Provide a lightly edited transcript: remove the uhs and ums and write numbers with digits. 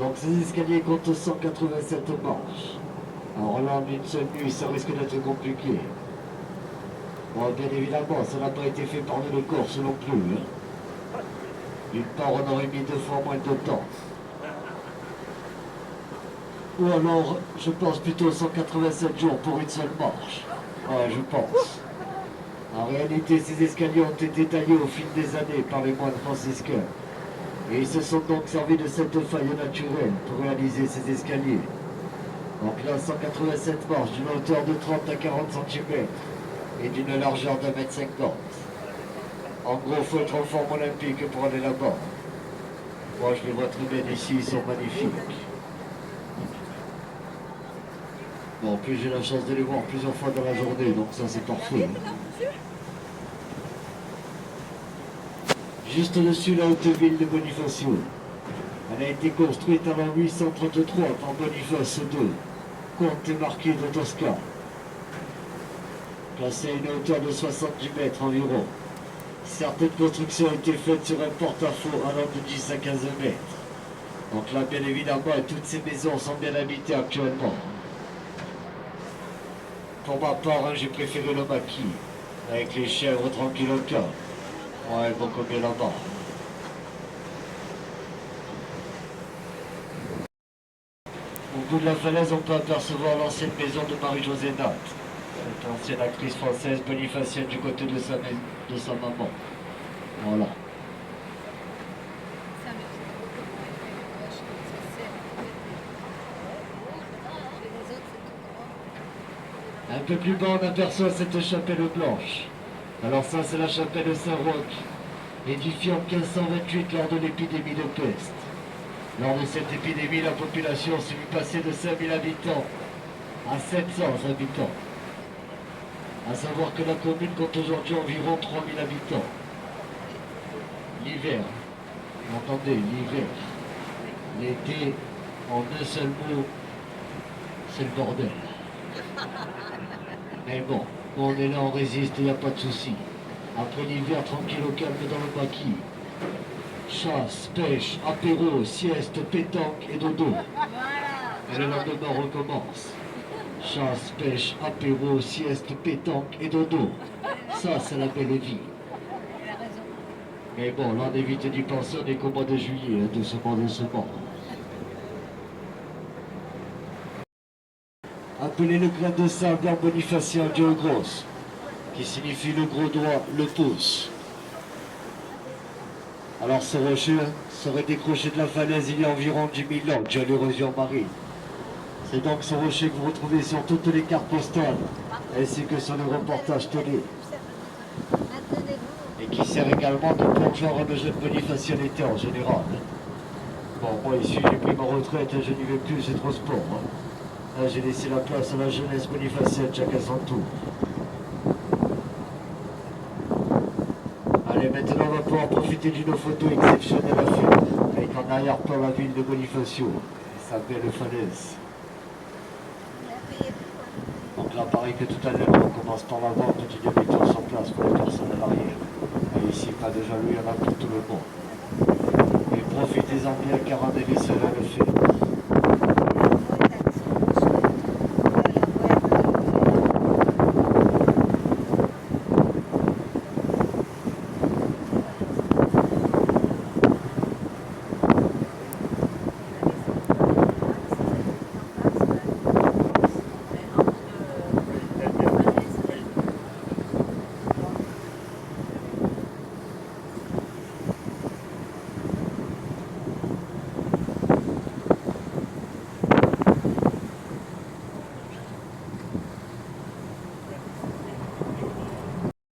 Donc ces escaliers comptent 187 marches. Alors là, en une seule nuit, ça risque d'être compliqué. Bon, bien évidemment, ça n'a pas été fait par nous le Corse non plus. Hein. D'une part, on aurait mis 2 fois moins de temps. Ou alors, je pense plutôt 187 jours pour une seule marche. Ouais, je pense. En réalité, ces escaliers ont été taillés au fil des années par les moines franciscains. Et ils se sont donc servis de cette faille naturelle pour réaliser ces escaliers. Donc là, 187 marches d'une hauteur de 30 à 40 cm et d'une largeur de 1,50 m. En gros, il faut être en forme olympique pour aller là-bas. Moi, je les vois très bien ici, ils sont magnifiques. Bon, en plus, j'ai la chance de les voir plusieurs fois dans la journée, donc ça, c'est parfait. Juste au-dessus la haute ville de Bonifacio. Elle a été construite en 833 par Boniface II, comte et marquis de Toscane. Placée à une hauteur de 70 mètres environ. Certaines constructions ont été faites sur un porte-à-faux allant de 10 à 15 mètres. Donc là, bien évidemment, toutes ces maisons sont bien habitées actuellement. Pour ma part, hein, j'ai préféré le maquis, avec les chèvres tranquilles au calme. Ouais, beaucoup mieux là-bas. Au bout de la falaise, on peut apercevoir l'ancienne maison de Marie-Josée Natte, cette ancienne actrice française bonifacienne du côté de sa maman. Voilà. Un peu plus bas, on aperçoit cette chapelle blanche. Alors ça, c'est la chapelle Saint-Roch, édifiée en 1528 lors de l'épidémie de peste. Lors de cette épidémie, la population s'est vue passer de 5000 habitants à 700 habitants. À savoir que la commune compte aujourd'hui environ 3000 habitants. L'hiver, vous entendez, l'hiver. L'été, en un seul mot, c'est le bordel. Mais bon, on est là, on résiste, il n'y a pas de souci. Après l'hiver, tranquille au calme dans le maquis. Chasse, pêche, apéro, sieste, pétanque et dodo. Et le lendemain recommence. Chasse, pêche, apéro, sieste, pétanque et dodo. Ça, c'est la belle vie. Mais bon, là, on évite d'y penser, on est qu'au mois de juillet, hein, doucement, doucement. Appelé le grain de sable en bonifacien Dieu grosse, qui signifie le gros doigt, le pouce. Alors ce rocher serait décroché de la falaise il y a environ 10 000 ans, dû à l'érosion marine. C'est donc ce rocher que vous retrouvez sur toutes les cartes postales, ainsi que sur les reportages télé. Et qui sert également de plongeoir à nos jeunes bonifaciennetés en général. Bon, moi ici j'ai pris ma retraite et je n'y vais plus, c'est trop sport. Hein. Là j'ai laissé la place à la jeunesse bonifacienne, chacun son tour. Allez, maintenant on va pouvoir profiter d'une photo exceptionnelle à faire, avec en arrière-plan la ville de Bonifacio, et sa belle falaise. Donc là, pareil que tout à l'heure, on commence par la vente du habitant sur place pour les personnes à l'arrière. Et ici, pas de jaloux, il y en a pour tout le monde. Et profitez-en bien car un délice